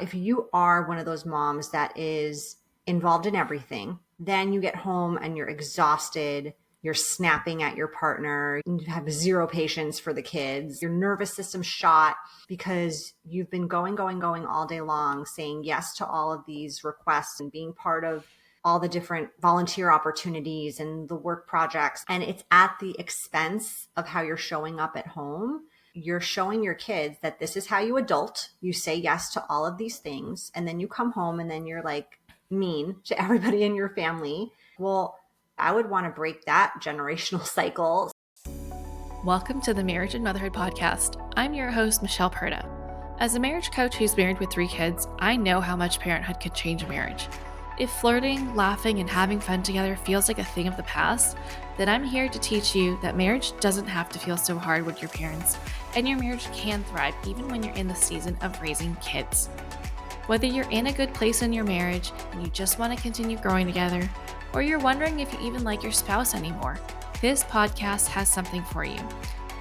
If you are one of those moms that is involved in everything, then you get home and you're exhausted, you're snapping at your partner, you have zero patience for the kids, your nervous system's shot because you've been going all day long, saying yes to all of these requests and being part of all the different volunteer opportunities and the work projects. And it's at the expense of how you're showing up at home. You're showing your kids that this is how you adult. You say yes to all of these things. And then you come home and then you're like mean to everybody in your family. Well, I would want to break that generational cycle. Welcome to the Marriage and Motherhood podcast. I'm your host, Michelle Perda. As a marriage coach who's married with 3 kids, I know how much parenthood could change a marriage. If flirting, laughing, and having fun together feels like a thing of the past, then I'm here to teach you that marriage doesn't have to feel so hard with your parents, and your marriage can thrive even when you're in the season of raising kids. Whether you're in a good place in your marriage and you just want to continue growing together, or you're wondering if you even like your spouse anymore, this podcast has something for you.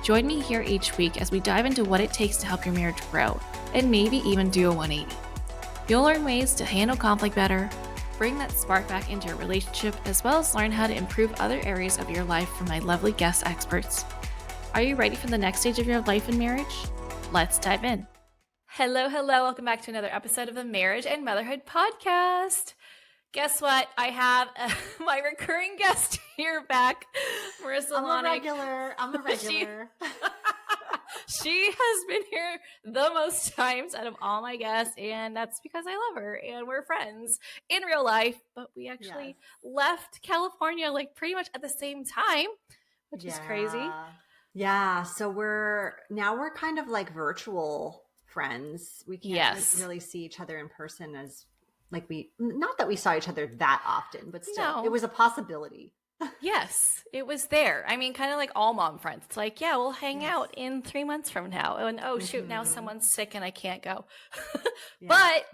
Join me here each week as we dive into what it takes to help your marriage grow, and maybe even do a 180. You'll learn ways to handle conflict better, bring that spark back into your relationship, as well as learn how to improve other areas of your life from my lovely guest experts. Are you ready for the next stage of your life and marriage? Let's dive in. Hello. Welcome back to another episode of the Marriage and Motherhood podcast. Guess what? I have my recurring guest here back, Marisa Lonic. I'm a regular. She has been here the most times out of all my guests, and that's because I love her and we're friends in real life, but we actually left California like pretty much at the same time, which is crazy. Yeah. So we're kind of like virtual friends. We can't really see each other in person as like not that we saw each other that often, but still it was a possibility. Yes, it was there. I mean, kind of like all mom friends. It's like, yeah, we'll hang out in 3 months from now. And shoot, now someone's sick and I can't go. But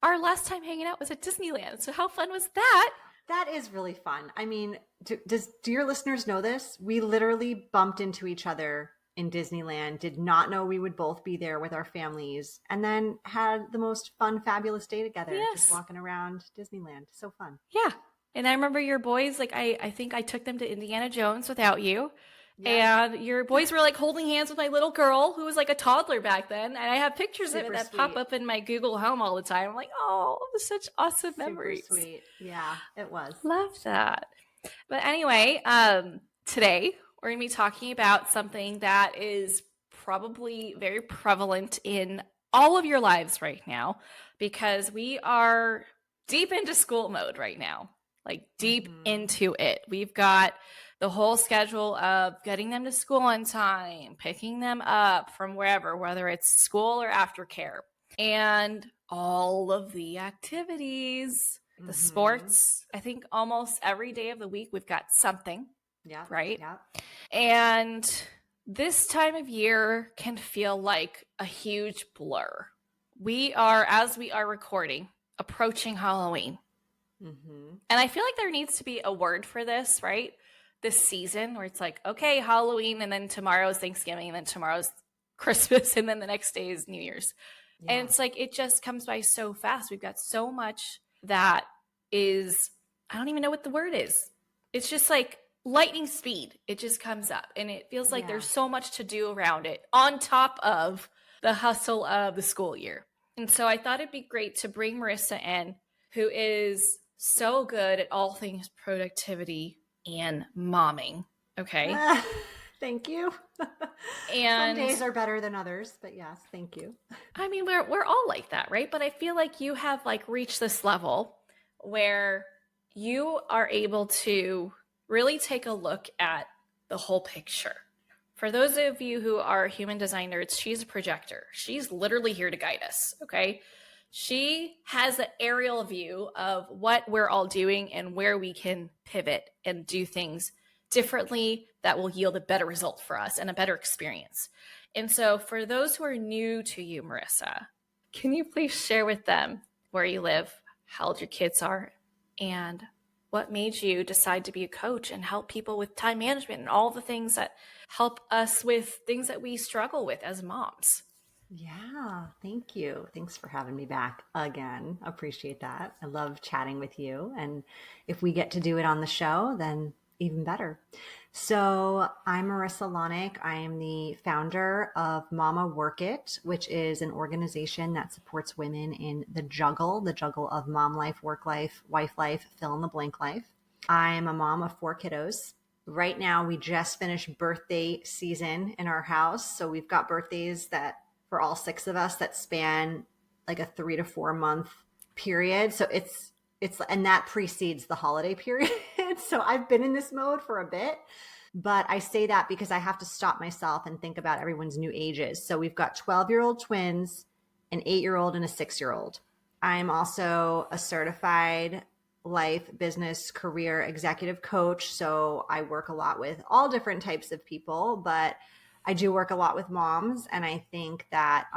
our last time hanging out was at Disneyland. So how fun was that? That is really fun. I mean, do your listeners know this? We literally bumped into each other in Disneyland, did not know we would both be there with our families, and then had the most fun, fabulous day together, just walking around Disneyland. So fun. Yeah. And I remember your boys, like I think I took them to Indiana Jones without you. Yeah. And your boys were like holding hands with my little girl who was like a toddler back then. And I have pictures of it that pop up in my Google Home all the time. I'm like, oh, such awesome memories. Super sweet. Yeah, it was. Love that. But anyway, today we're going to be talking about something that is probably very prevalent in all of your lives right now, because we are deep into school mode right now. Like deep into it. We've got the whole schedule of getting them to school on time, picking them up from wherever, whether it's school or aftercare, and all of the activities, the sports. I think almost every day of the week we've got something. Yeah. Right. Yeah. And this time of year can feel like a huge blur. We are, as we are recording, approaching Halloween. And I feel like there needs to be a word for this, right? This season where it's like, okay, Halloween, and then tomorrow's Thanksgiving, and then tomorrow's Christmas, and then the next day is New Year's. Yeah. And it's like, it just comes by so fast. We've got so much that is, I don't even know what the word is. It's just like lightning speed. It just comes up, and it feels like there's so much to do around it on top of the hustle of the school year. And so I thought it'd be great to bring Marisa in, who is so good at all things productivity and momming. Okay. Thank you. And some days are better than others, but yes, thank you. I mean, we're all like that, right? But I feel like you have like reached this level where you are able to really take a look at the whole picture. For those of you who are human design nerds, she's a projector. She's literally here to guide us. Okay. She has an aerial view of what we're all doing and where we can pivot and do things differently that will yield a better result for us and a better experience. And so for those who are new to you, Marisa, can you please share with them where you live, how old your kids are, and what made you decide to be a coach and help people with time management and all the things that help us with things that we struggle with as moms? Yeah, thank you. Thanks for having me back again. Appreciate that. I love chatting with you. And if we get to do it on the show, then even better. So, I'm Marisa Lonic. I am the founder of Mama Work It, which is an organization that supports women in the juggle of mom life, work life, wife life, fill in the blank life. I'm a mom of 4 kiddos. Right now, we just finished birthday season in our house. So we've got birthdays that for all 6 of us that span like a 3 to 4 month period. So and that precedes the holiday period. So I've been in this mode for a bit, but I say that because I have to stop myself and think about everyone's new ages. So we've got 12-year-old twins, an 8-year-old, and a 6-year-old. I'm also a certified life, business, career executive coach. So I work a lot with all different types of people, but I do work a lot with moms. And I think that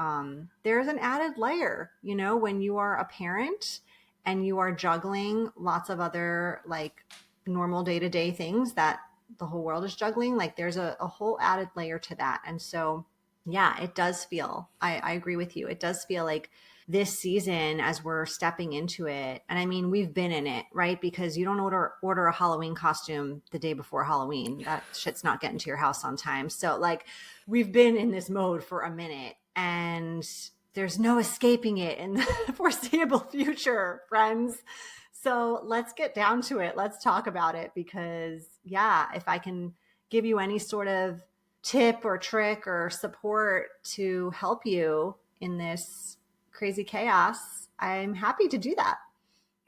there's an added layer, when you are a parent and you are juggling lots of other like normal day to day things that the whole world is juggling. Like there's a whole added layer to that. And so, yeah, it does feel, I agree with you. It does feel like this season as we're stepping into it. And I mean, we've been in it, right? Because you don't order a Halloween costume the day before Halloween. That shit's not getting to your house on time. So like we've been in this mode for a minute and there's no escaping it in the foreseeable future, friends. So let's get down to it. Let's talk about it because yeah, if I can give you any sort of tip or trick or support to help you in this crazy chaos, I'm happy to do that.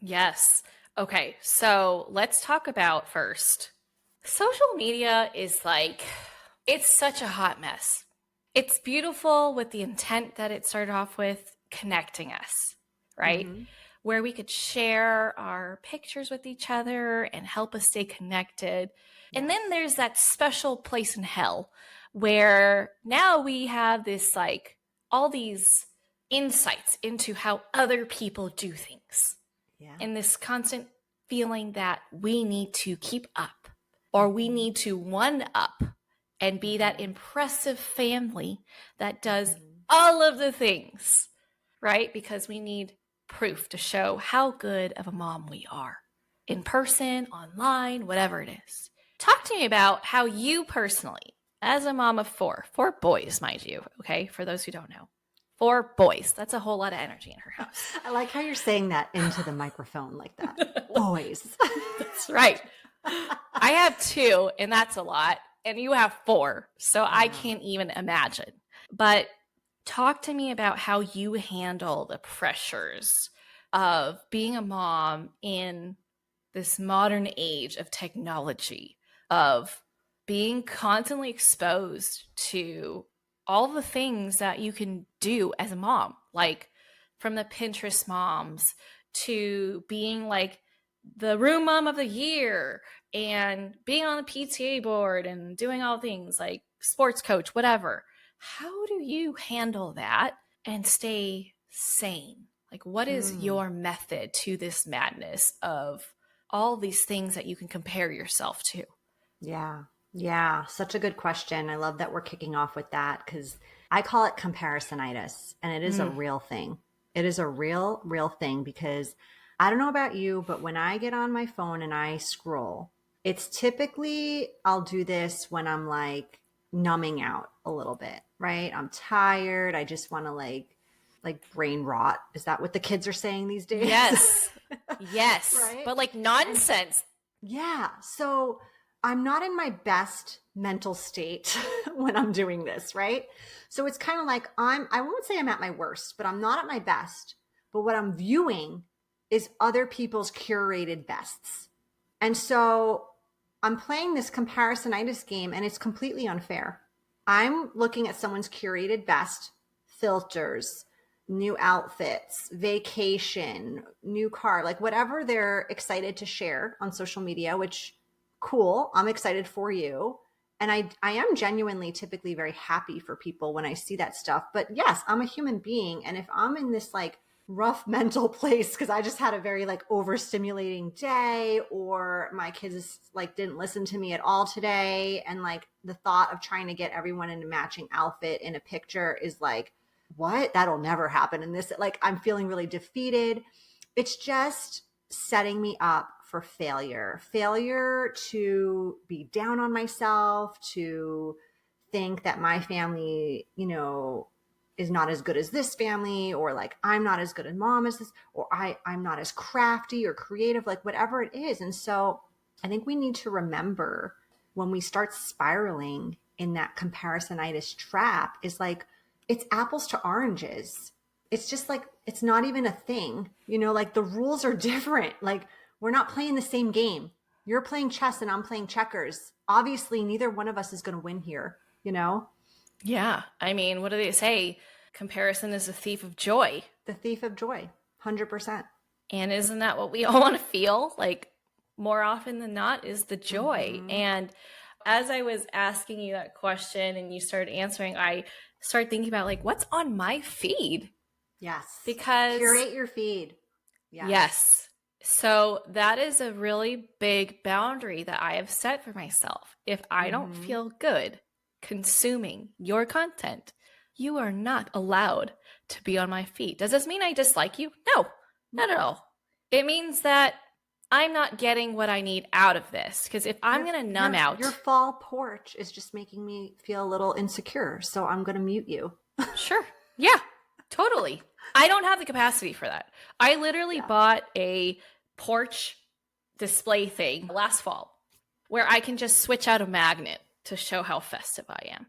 Yes. Okay, so let's talk about first. Social media is like, it's such a hot mess. It's beautiful with the intent that it started off with, connecting us, right? Mm-hmm. Where we could share our pictures with each other and help us stay connected. And Yes. then there's that special place in hell where now we have this like all these insights into how other people do things Yeah. and this constant feeling that we need to keep up or we need to one up and be that Mm-hmm. impressive family that does Mm-hmm. all of the things, right? Because we need proof to show how good of a mom we are in person, online, whatever it is. Talk to me about how you personally, as a mom of four boys, mind you, okay, for those who don't know, 4 boys. That's a whole lot of energy in her house. I like how you're saying that into the microphone like that. Boys. That's right. I have 2, and that's a lot. And you have 4. So I Yeah. can't even imagine. But talk to me about how you handle the pressures of being a mom in this modern age of technology, of being constantly exposed to all the things that you can do as a mom, like from the Pinterest moms to being like the room mom of the year and being on the PTA board and doing all things like sports coach, whatever. How do you handle that and stay sane? Like, what is Mm. your method to this madness of all these things that you can compare yourself to? Yeah. Yeah. Such a good question. I love that we're kicking off with that because I call it comparisonitis and it is a Mm. real thing. It is a real thing because I don't know about you, but when I get on my phone and I scroll, it's typically I'll do this when I'm like numbing out a little bit, right? I'm tired. I just want to like brain rot. Is that what the kids are saying these days? Yes. Yes. Right? But like And nonsense. yeah. So I'm not in my best mental state when I'm doing this, right? So it's kind of like I won't say I'm at my worst, but I'm not at my best. But what I'm viewing is other people's curated bests. And so I'm playing this comparisonitis game and it's completely unfair. I'm looking at someone's curated best, filters, new outfits, vacation, new car, like whatever they're excited to share on social media, which cool, I'm excited for you. And I am genuinely typically very happy for people when I see that stuff. But yes, I'm a human being. And if I'm in this like rough mental place because I just had a very like overstimulating day or my kids like didn't listen to me at all today and like the thought of trying to get everyone in a matching outfit in a picture is like what? That'll never happen. And this, like, I'm feeling really defeated. It's just setting me up for failure to be down on myself, to think that my family, is not as good as this family, or like I'm not as good a mom as this, or I'm not as crafty or creative, like whatever it is. And so I think we need to remember when we start spiraling in that comparisonitis trap is like, it's apples to oranges. It's just like, it's not even a thing, like the rules are different. Like we're not playing the same game. You're playing chess and I'm playing checkers. Obviously, neither one of us is going to win here, Yeah. I mean, what do they say? Comparison is a thief of joy. The thief of joy, 100%. And isn't that what we all want to feel? Like more often than not is the joy. Mm-hmm. And as I was asking you that question and you started answering, I started thinking about like, what's on my feed? Yes. Because curate your feed. Yes. So that is a really big boundary that I have set for myself. If I don't feel good consuming your content, you are not allowed to be on my feed. Does this mean I dislike you? No, not at all. It means that I'm not getting what I need out of this. Because if I'm going to numb out. Your fall porch is just making me feel a little insecure. So I'm going to mute you. Sure. Yeah, totally. I don't have the capacity for that. I literally bought a porch display thing last fall where I can just switch out a magnet to show how festive I am.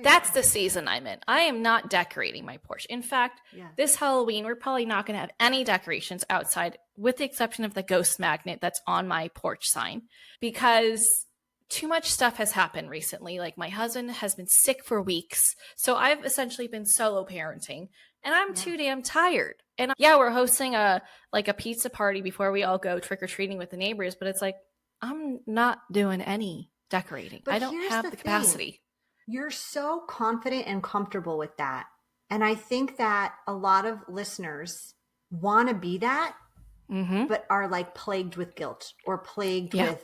That's the season I'm in. I am not decorating my porch. In fact, this Halloween, we're probably not going to have any decorations outside with the exception of the ghost magnet that's on my porch sign because too much stuff has happened recently. Like my husband has been sick for weeks. So I've essentially been solo parenting and I'm too damn tired. And we're hosting a pizza party before we all go trick-or-treating with the neighbors. But it's like, I'm not doing any decorating. I don't have the capacity. You're so confident and comfortable with that. And I think that a lot of listeners want to be that, but are like plagued with guilt or plagued with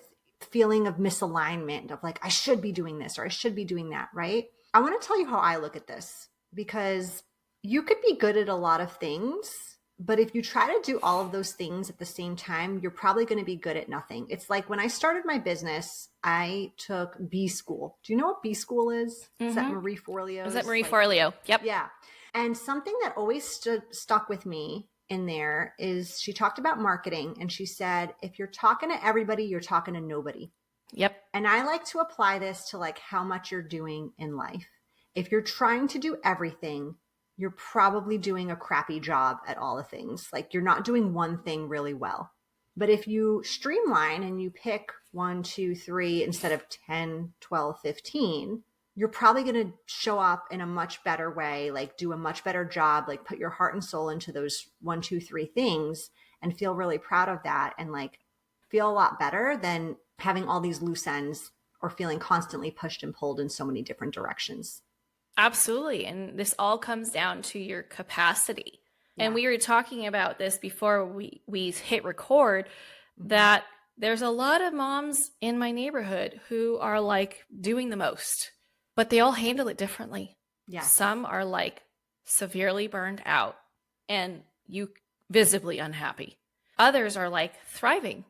feeling of misalignment of like, I should be doing this or I should be doing that, right? I want to tell you how I look at this because you could be good at a lot of things, but if you try to do all of those things at the same time, you're probably going to be good at nothing. It's like when I started my business, I took B school. Do you know what B school is? Is that Marie Forleo? Is that Marie Forleo? Yep. Yeah. And something that always stuck with me in there is she talked about marketing and she said, if you're talking to everybody, you're talking to nobody. Yep. And I like to apply this to like how much you're doing in life. If you're trying to do everything, you're probably doing a crappy job at all the things. Like you're not doing one thing really well. But if you streamline and you pick 1, 2, 3 instead of 10, 12, 15, you're probably going to show up in a much better way, like do a much better job, like put your heart and soul into those 1, 2, 3 things and feel really proud of that and like feel a lot better than having all these loose ends or feeling constantly pushed and pulled in so many different directions. Absolutely. And this all comes down to your capacity. And we were talking about this before we hit record, that there's a lot of moms in my neighborhood who are like doing the most, but they all handle it differently. Yeah. Some are like severely burned out and you visibly unhappy. Others are like thriving.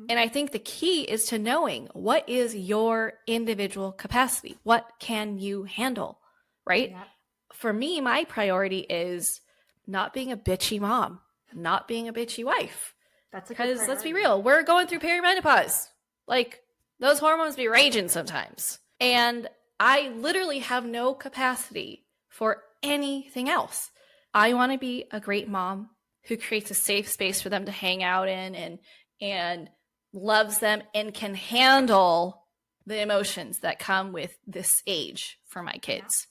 And I think the key is to knowing what is your individual capacity. What can you handle? Right? Yeah. For me, my priority is not being a bitchy mom, not being a bitchy wife. That's a good priority. Because let's be real, we're going through perimenopause. Like those hormones be raging sometimes. And I literally have no capacity for anything else. I want to be a great mom who creates a safe space for them to hang out in and loves them and can handle the emotions that come with this age for my kids.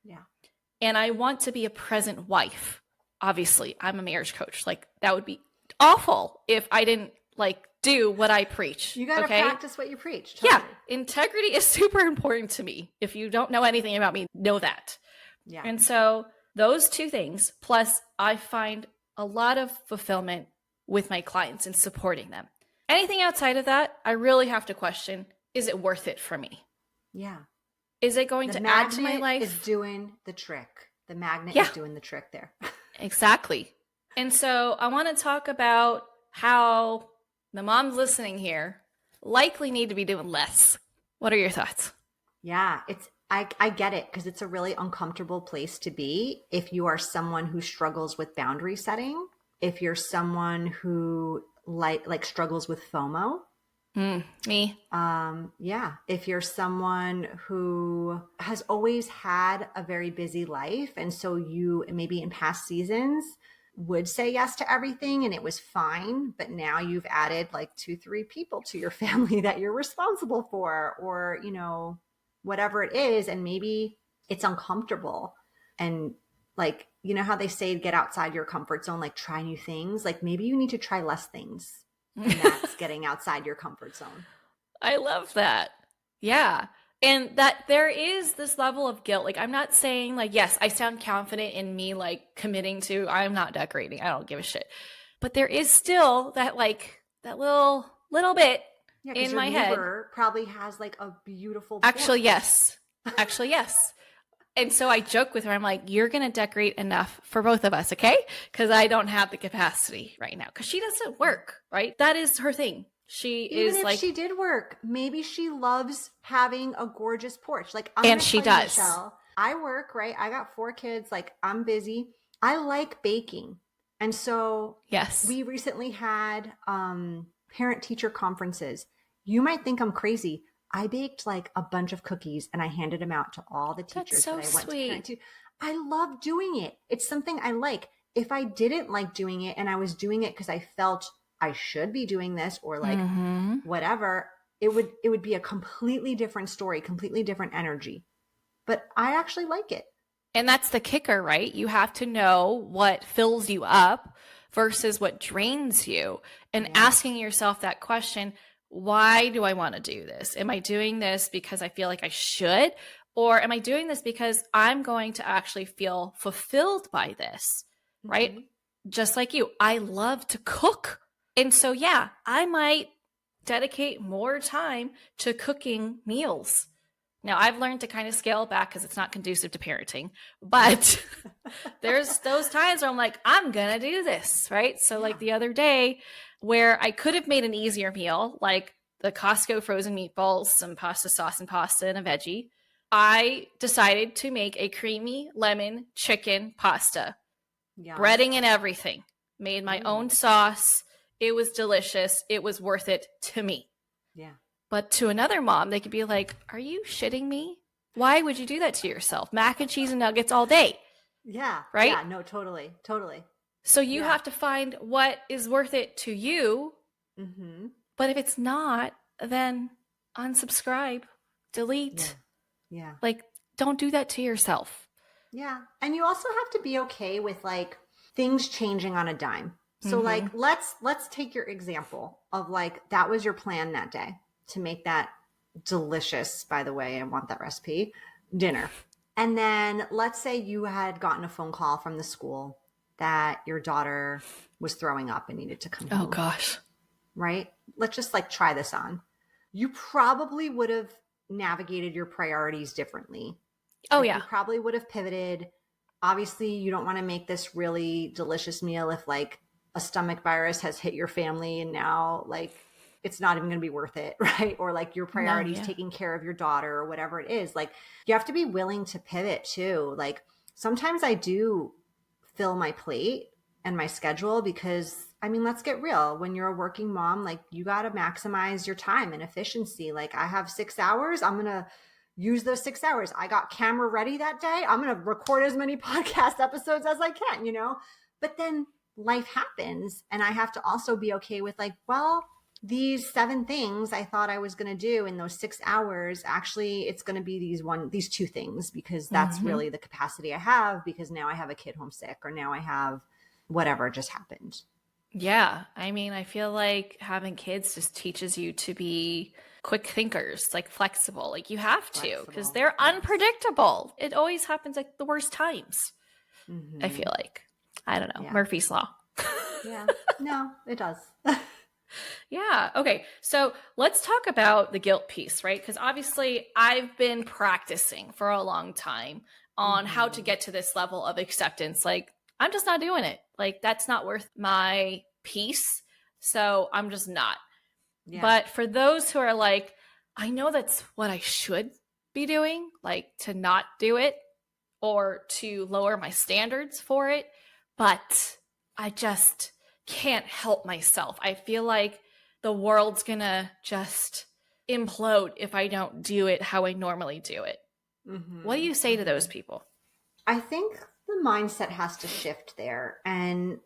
Yeah. And I want to be a present wife. Obviously, I'm a marriage coach. Like that would be awful if I didn't like do what I preach. You got to practice what you preach. Totally. Yeah. Integrity is super important to me. If you don't know anything about me, know that. Yeah. And so those two things, plus I find a lot of fulfillment with my clients and supporting them. Anything outside of that, I really have to question, is it worth it for me? Yeah. Is it going to add to my life? Is doing the trick. The magnet Yeah, is doing the trick there. exactly. And so I want to talk about how the moms listening here likely need to be doing less. What are your thoughts? Yeah, I get it because it's a really uncomfortable place to be if you are someone who struggles with boundary setting, if you're someone who like struggles with FOMO. Me. Yeah, if you're someone who has always had a very busy life and so you maybe in past seasons would say yes to everything and it was fine, but now you've added like 2, 3 people to your family that you're responsible for, or, whatever it is. And maybe it's uncomfortable. And like, you know how they say get outside your comfort zone, like try new things. Like maybe you need to try less things. And that's getting outside your comfort zone. I love that. Yeah. And that there is this level of guilt. Like, I'm not saying, like, yes, I sound confident in me, like, committing to, I'm not decorating. I don't give a shit. But there is still that, like, that little bit Yeah, because in your my head. neighbor probably has like a beautiful Actually, porch. yes. Actually, yes. And so I joke with her. I'm like, you're going to decorate enough for both of us, okay? Because I don't have the capacity right now. Because she doesn't work, right? That is her thing. She Even is if like, she did work, maybe she loves having a gorgeous porch. Like I'm and gonna she tell you, does. Michelle, I work, right? I got 4 kids, like I'm busy. I like baking. And so Yes. we recently had parent teacher conferences. You might think I'm crazy. I baked like a bunch of cookies and I handed them out to all the That's teachers that so I went to parent sweet. to. I love doing it. It's something I like. If I didn't like doing it and I was doing it because I felt I should be doing this or like Mm-hmm. whatever, it would be a completely different story, completely different energy. But I actually like it. And that's the kicker, right? You have to know what fills you up versus what drains you. And Yeah. asking yourself that question, why do I want to do this? Am I doing this because I feel like I should? Or am I doing this because I'm going to actually feel fulfilled by this? Right? Mm-hmm. Just like you, I love to cook. And so, yeah, I might dedicate more time to cooking meals. Now, I've learned to kind of scale back because it's not conducive to parenting, but there's those times where I'm like, I'm going to do this, right? So, Yeah. like the other day, where I could have made an easier meal, like the Costco frozen meatballs, some pasta sauce and pasta and a veggie, I decided to make a creamy lemon chicken pasta, Yum. breading and everything, made my Ooh. own sauce. It was delicious. It was worth it to me. Yeah. But to another mom, they could be like, are you shitting me? Why would you do that to yourself? Mac and cheese and nuggets all day, Yeah. right? Yeah. No, totally. Totally. So you Yeah. have to find what is worth it to you. Mm-hmm. But if it's not, then unsubscribe, Yeah. delete. Yeah. Like, don't do that to yourself. Yeah. And you also have to be okay with like things changing on a dime. So like Mm-hmm. let's take your example of like that was your plan that day to make that delicious, by the way, I want that recipe, dinner. And then let's say you had gotten a phone call from the school that your daughter was throwing up and needed to come Oh, home, gosh. right? Let's just like try this on. You probably would have navigated your priorities differently. Oh, Like yeah. you probably would have pivoted. Obviously, you don't want to make this really delicious meal if like a stomach virus has hit your family and now like it's not even going to be worth it, right? Or like your No, priorities yeah. taking care of your daughter or whatever it is. Like you have to be willing to pivot too. Like sometimes I do fill my plate and my schedule because I mean, let's get real. When you're a working mom, like you got to maximize your time and efficiency. Like I have 6 hours, I'm going to use those 6 hours. I got camera ready that day. I'm going to record as many podcast episodes as I can. But then life happens. And I have to also be okay with like, well, these 7 things I thought I was going to do in those 6 hours, actually, it's going to be these 2 things because that's Mm-hmm. really the capacity I have because now I have a kid homesick or now I have whatever just happened. Yeah. I mean, I feel like having kids just teaches you to be quick thinkers, like flexible. Like you have to, because Flexible. they're Yes. unpredictable. It always happens like the worst times, I Mm-hmm. feel like. I don't know. Yeah. Murphy's Law. Yeah. No, it does. Yeah. Okay. So let's talk about the guilt piece, right? Because obviously I've been practicing for a long time on how to get to this level of acceptance. Like, I'm just not doing it. Like, that's not worth my peace. So I'm just not. Yeah. But for those who are like, I know that's what I should be doing, like to not do it or to lower my standards for it, but I just can't help myself. I feel like the world's gonna just implode if I don't do it how I normally do it. What do you say to those people? I think the mindset has to shift there. And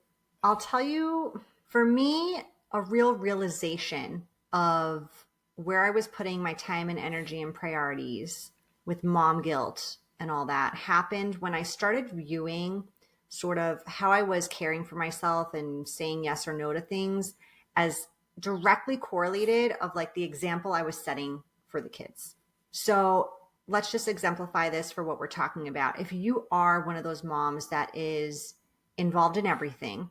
I'll tell you, for me, a real realization of where I was putting my time and energy and priorities with mom guilt and all that happened when I started viewing sort of how I was caring for myself and saying yes or no to things as directly correlated of like the example I was setting for the kids. So let's just exemplify this for what we're talking about. If you are one of those moms that is involved in everything,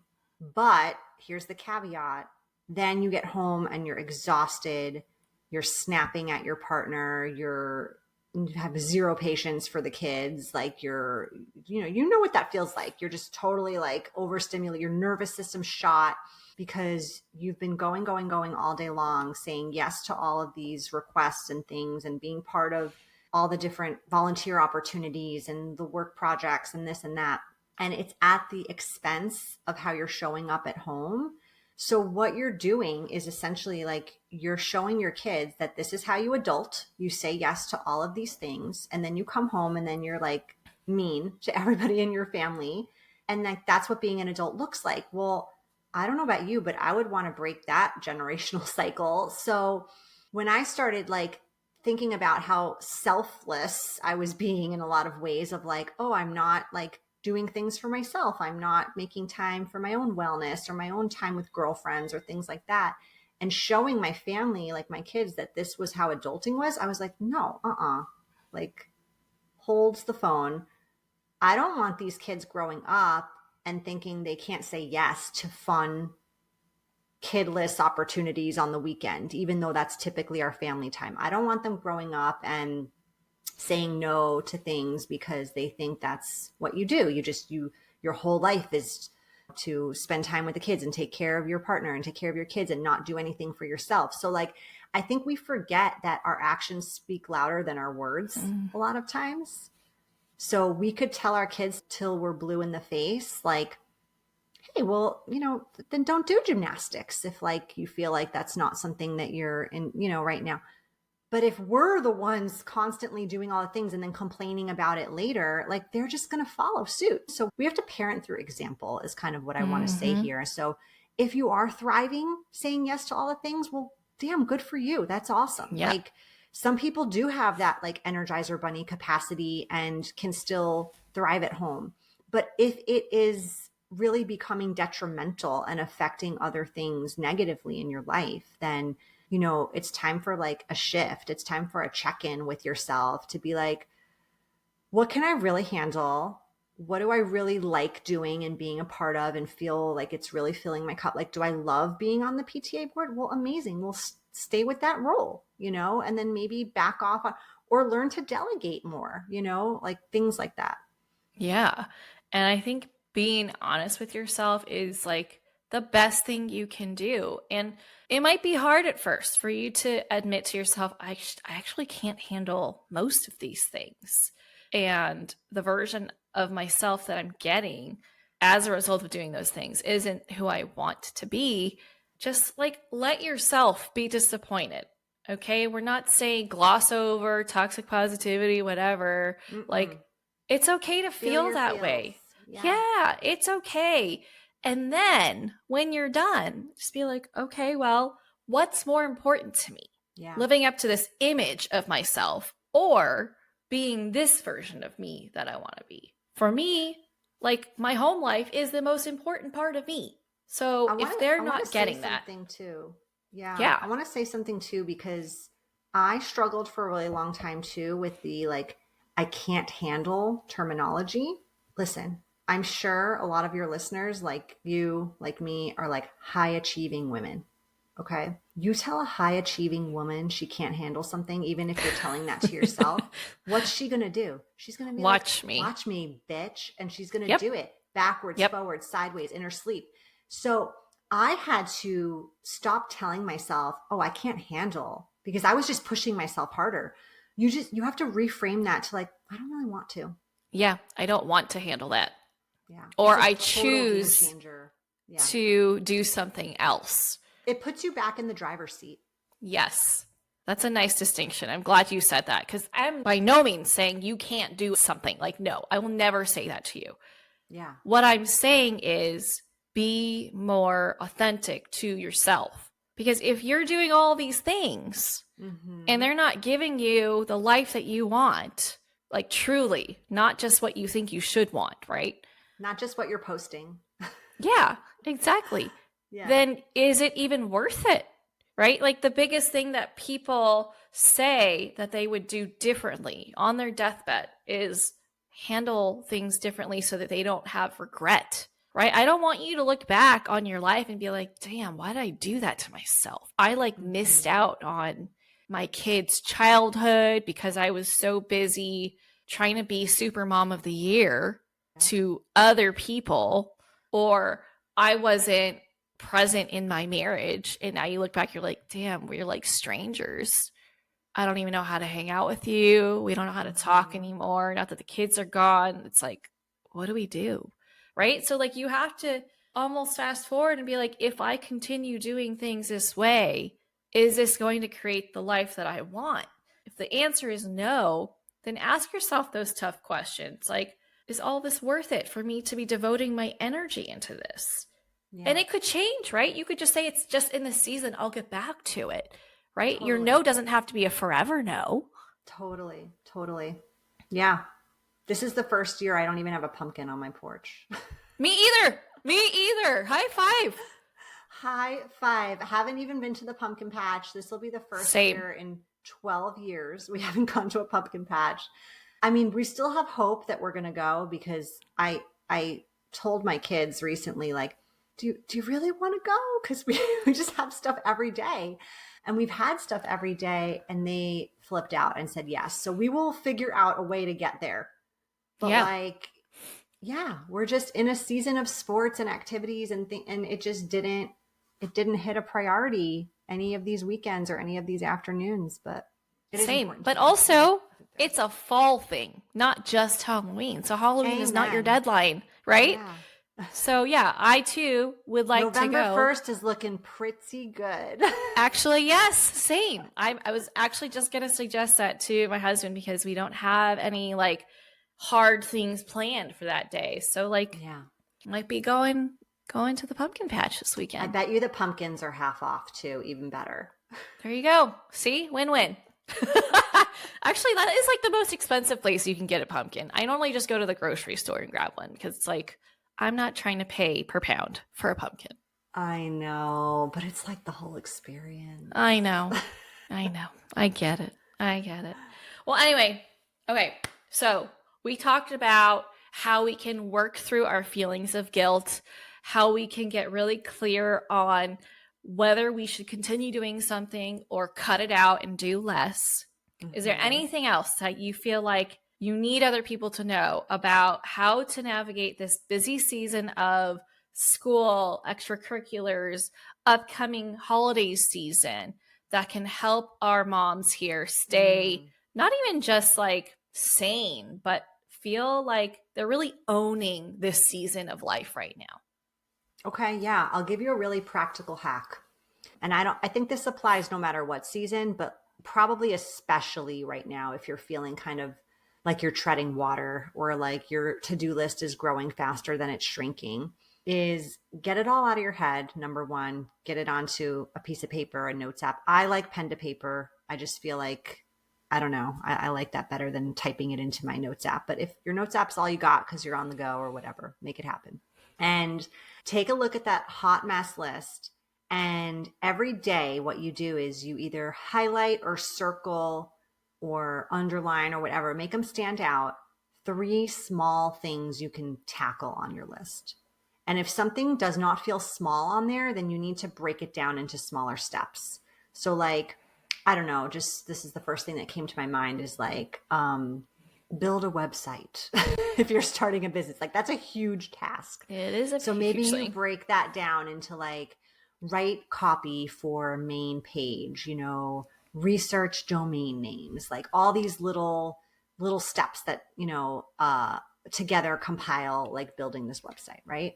but here's the caveat, then you get home and you're exhausted, you're snapping at your partner, you have zero patience for the kids, like you know what that feels like. You're just totally like overstimulated, your nervous system shot because you've been going all day long, saying yes to all of these requests and things and being part of all the different volunteer opportunities and the work projects and this and that. And it's at the expense of how you're showing up at home. So what you're doing is essentially like you're showing your kids that this is how you adult. You say yes to all of these things. And then you come home and then you're like mean to everybody in your family. And that's what being an adult looks like. Well, I don't know about you, but I would want to break that generational cycle. So when I started like thinking about how selfless I was being in a lot of ways of like, oh, I'm not like doing things for myself. I'm not making time for my own wellness or my own time with girlfriends or things like that. And showing my family, like my kids, that this was how adulting was. I was like, no, like holds the phone. I don't want these kids growing up and thinking they can't say yes to fun kidless opportunities on the weekend, even though that's typically our family time. I don't want them growing up and saying no to things because they think that's what you do. Your whole life is to spend time with the kids and take care of your partner and take care of your kids and not do anything for yourself. So like, I think we forget that our actions speak louder than our words a lot of times. So we could tell our kids till we're blue in the face, like, hey, well, then don't do gymnastics if like you feel like that's not something that you're in, right now. But if we're the ones constantly doing all the things and then complaining about it later, like they're just going to follow suit. So we have to parent through example is kind of what I want to say here. So if you are thriving, saying yes to all the things, well, damn, good for you. That's awesome. Yeah. Like some people do have that like Energizer Bunny capacity and can still thrive at home. But if it is really becoming detrimental and affecting other things negatively in your life, then it's time for like a shift. It's time for a check-in with yourself to be like, what can I really handle? What do I really like doing and being a part of and feel like it's really filling my cup? Like, do I love being on the PTA board? Well, amazing. We'll stay with that role, and then maybe back off or learn to delegate more, like things like that. Yeah. And I think being honest with yourself is like the best thing you can do. And it might be hard at first for you to admit to yourself, I actually can't handle most of these things. And the version of myself that I'm getting as a result of doing those things isn't who I want to be. Just like let yourself be disappointed. Okay. We're not saying gloss over toxic positivity, whatever. Like it's okay to feel that way. Yeah, it's okay. And then when you're done, just be like, okay, well, what's more important to me? Yeah. Living up to this image of myself or being this version of me that I want to be. For me, like my home life is the most important part of me. So if they're not getting that. Something too. Yeah. I want to say something too, because I struggled for a really long time too with the like, I can't handle terminology. Listen, I'm sure a lot of your listeners, like you, like me, are like high achieving women. Okay. You tell a high achieving woman she can't handle something, even if you're telling that to yourself, what's she going to do? She's going to be like, Watch me. watch me, bitch. And she's going to Yep. do it backwards, Yep. forwards, sideways in her sleep. So I had to stop telling myself, oh, I can't handle, because I was just pushing myself harder. You have to reframe that to like, I don't really want to. Yeah. I don't want to handle that. Yeah. Or It's a I total game choose changer. Yeah. to do something else. It puts you back in the driver's seat. Yes. That's a nice distinction. I'm glad you said that because I'm by no means saying you can't do something. Like, no, I will never say that to you. Yeah. What I'm saying is be more authentic to yourself. Because if you're doing all these things and they're not giving you the life that you want, like truly, not just what you think you should want, right? Not just what you're posting. Yeah, exactly. Yeah. Then is it even worth it? Right? Like the biggest thing that people say that they would do differently on their deathbed is handle things differently so that they don't have regret. Right? I don't want you to look back on your life and be like, damn, why did I do that to myself? I like missed out on my kids' childhood because I was so busy trying to be super mom of the year to other people, or I wasn't present in my marriage. And now you look back, you're like, damn, we're like strangers. I don't even know how to hang out with you. We don't know how to talk anymore. Not that the kids are gone. It's like, what do we do? Right? So, like, you have to almost fast forward and be like, if I continue doing things this way, is this going to create the life that I want? If the answer is no, then ask yourself those tough questions. Like, is all this worth it for me to be devoting my energy into this? Yeah. And it could change, right? You could just say it's just in the season. I'll get back to it, right? Totally. Your no doesn't have to be a forever no. Totally. Totally. Yeah. This is the first year I don't even have a pumpkin on my porch. Me either. Me either. High five. High five. Haven't even been to the pumpkin patch. This will be the first year in 12 years we haven't gone to a pumpkin patch. I mean, we still have hope that we're going to go, because I told my kids recently, like, do you really want to go? Because we just have stuff every day. And we've had stuff every day, and they flipped out and said yes. So we will figure out a way to get there. But we're just in a season of sports and activities, and it just didn't hit a priority any of these weekends or any of these afternoons. But same. But also, it's a fall thing, not just Halloween. So Halloween is not your deadline, right? Yeah. So yeah, I too would like November to go. 1st is looking pretty good. Actually, yes, same. I was actually just going to suggest that to my husband, because we don't have any like hard things planned for that day. So like, might be going to the pumpkin patch this weekend. I bet you the pumpkins are half off too, even better. There you go. See, win-win. Actually, that is like the most expensive place you can get a pumpkin. I normally just go to the grocery store and grab one, because it's like, I'm not trying to pay per pound for a pumpkin. I know, but it's like the whole experience. I know. I get it. Well, anyway, okay. So we talked about how we can work through our feelings of guilt, how we can get really clear on whether we should continue doing something or cut it out and do less. Mm-hmm. Is there anything else that you feel like you need other people to know about how to navigate this busy season of school, extracurriculars, upcoming holiday season that can help our moms here stay not even just like sane, but feel like they're really owning this season of life right now? Okay, yeah, I'll give you a really practical hack. And I think this applies no matter what season, but probably especially right now if you're feeling kind of like you're treading water, or like your to-do list is growing faster than it's shrinking, is get it all out of your head. Number one, get it onto a piece of paper, a notes app. I like pen to paper. I just feel like, I don't know, I like that better than typing it into my notes app. But if your notes app's all you got because you're on the go or whatever, make it happen. And take a look at that hot mess list. And every day what you do is you either highlight or circle or underline or whatever, make them stand out, 3 small things you can tackle on your list. And if something does not feel small on there, then you need to break it down into smaller steps. So like, I don't know, just this is the first thing that came to my mind is like, build a website. If you're starting a business, like that's a huge task. It is a So huge maybe you thing. break that down into like, write copy for main page, research domain names, like all these little steps that, together compile like building this website, right?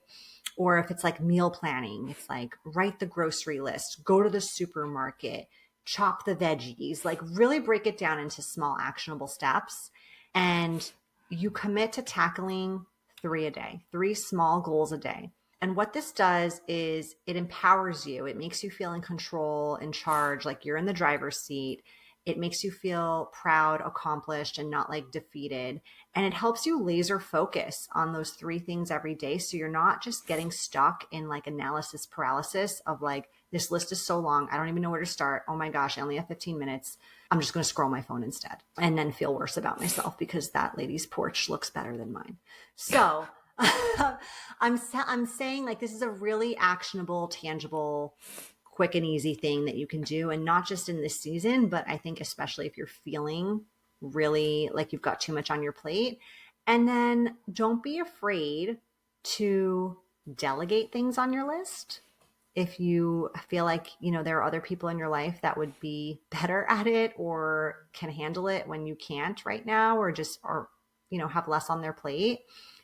Or if it's like meal planning, it's like write the grocery list, go to the supermarket, chop the veggies, like really break it down into small actionable steps. And you commit to tackling 3 a day, 3 small goals a day. And what this does is it empowers you. It makes you feel in control, in charge, like you're in the driver's seat. It makes you feel proud, accomplished, and not like defeated. And it helps you laser focus on those 3 things every day. So you're not just getting stuck in like analysis paralysis of like, this list is so long. I don't even know where to start. Oh my gosh, I only have 15 minutes. I'm just going to scroll my phone instead and then feel worse about myself because that lady's porch looks better than mine. So I'm saying like this is a really actionable, tangible, quick and easy thing that you can do. And not just in this season, but I think especially if you're feeling really like you've got too much on your plate. And then don't be afraid to delegate things on your list. If you feel like, there are other people in your life that would be better at it or can handle it when you can't right now, or just are, have less on their plate.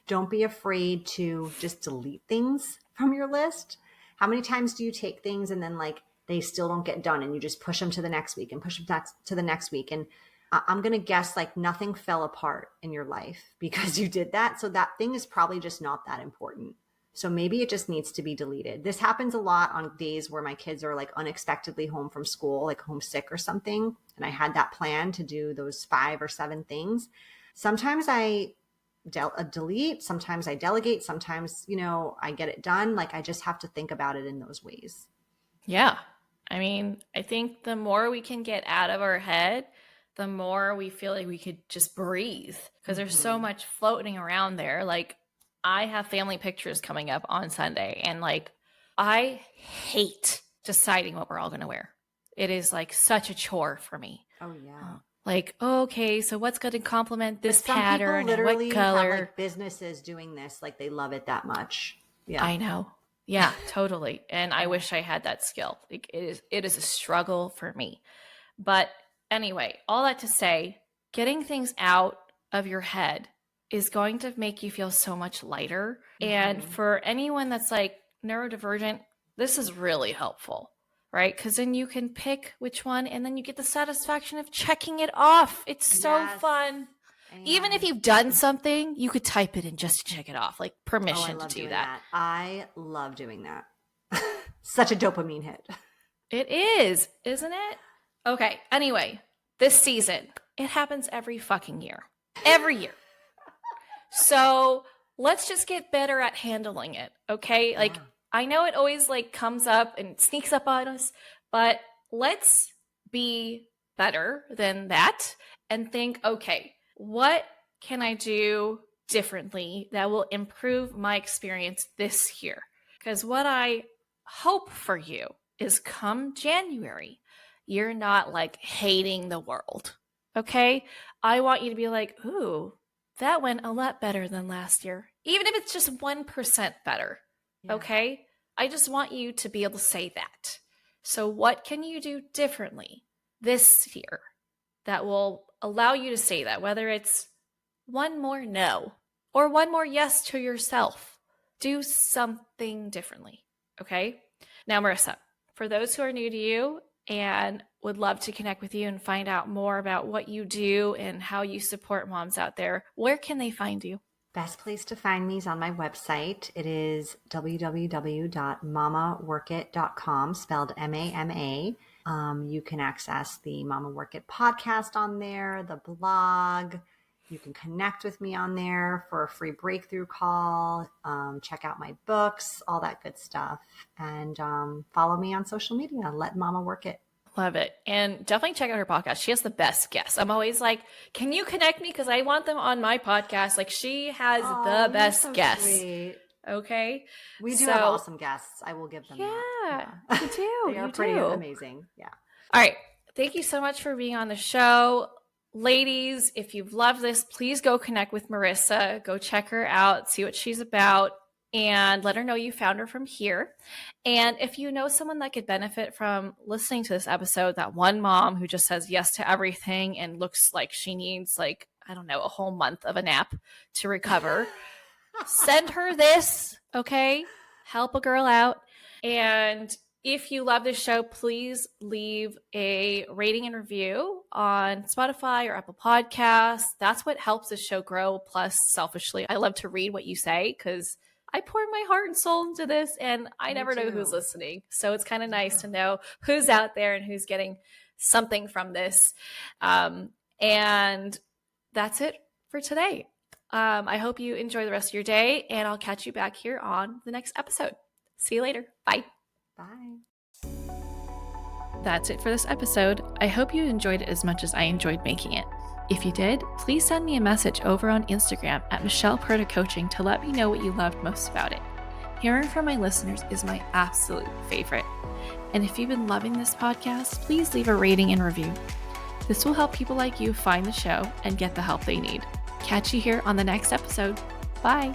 Don't be afraid to just delete things from your list. How many times do you take things and then like they still don't get done and you just push them to the next week and push them to the next week? And I'm going to guess like nothing fell apart in your life because you did that. So that thing is probably just not that important. So maybe it just needs to be deleted. This happens a lot on days where my kids are like unexpectedly home from school, like homesick or something. And I had that plan to do those 5 or 7 things. Sometimes I delete, sometimes I delegate, sometimes, I get it done. Like I just have to think about it in those ways. Yeah. I mean, I think the more we can get out of our head, the more we feel like we could just breathe because there's so much floating around there. Like I have family pictures coming up on Sunday and like I hate deciding what we're all going to wear. It is like such a chore for me. Oh yeah. Like, okay, so what's going to complement this some pattern people literally and what color? have like businesses doing this, like they love it that much. Yeah. I know. Yeah, totally. And I wish I had that skill. Like it is a struggle for me. But anyway, all that to say, getting things out of your head is going to make you feel so much lighter. And for anyone that's like neurodivergent, this is really helpful, right? Because then you can pick which one and then you get the satisfaction of checking it off. It's so fun. Even if you've done something, you could type it in just to check it off, like permission to do that. I love doing that. Such a dopamine hit. It is, isn't it? Okay. Anyway, this season, it happens every fucking year. Every year. So let's just get better at handling it. Okay. Like I know it always like comes up and sneaks up on us, but let's be better than that and think, okay, what can I do differently that will improve my experience this year? Because what I hope for you is come January, you're not like hating the world. Okay. I want you to be like, ooh, that went a lot better than last year. Even if it's just 1% better. Yeah. Okay. I just want you to be able to say that. So what can you do differently this year that will allow you to say that? Whether it's one more no or one more yes to yourself, do something differently. Okay. Now, Marisa, for those who are new to you and would love to connect with you and find out more about what you do and how you support moms out there, where can they find you? Best place to find me is on my website. It is www.mamaworkit.com, spelled MAMA. You can access the Mama Work It podcast on there, the blog. You can connect with me on there for a free breakthrough call. Check out my books, all that good stuff. And follow me on social media. Let Mama Work It. Love it. And definitely check out her podcast. She has the best guests. I'm always like, can you connect me? Because I want them on my podcast. Like she has the best guests. Sweet. Okay. We do have awesome guests. I will give them that. Yeah, you do. They are pretty amazing. Yeah. All right. Thank you so much for being on the show. Ladies, if you've loved this, please go connect with Marisa. Go check her out, see what she's about, and let her know you found her from here. And if you know someone that could benefit from listening to this episode, that one mom who just says yes to everything and looks like she needs, like, I don't know, a whole month of a nap to recover, send her this, okay? Help a girl out. And if you love this show, please leave a rating and review on Spotify or Apple Podcasts. That's what helps this show grow. Plus, selfishly, I love to read what you say because I pour my heart and soul into this and I never know who's listening. So it's kind of nice to know who's out there and who's getting something from this. And that's it for today. I hope you enjoy the rest of your day, and I'll catch you back here on the next episode. See you later. Bye. Bye. That's it for this episode. I hope you enjoyed it as much as I enjoyed making it. If you did, please send me a message over on Instagram at Michelle Perta Coaching to let me know what you loved most about it. Hearing from my listeners is my absolute favorite. And if you've been loving this podcast, please leave a rating and review. This will help people like you find the show and get the help they need. Catch you here on the next episode. Bye.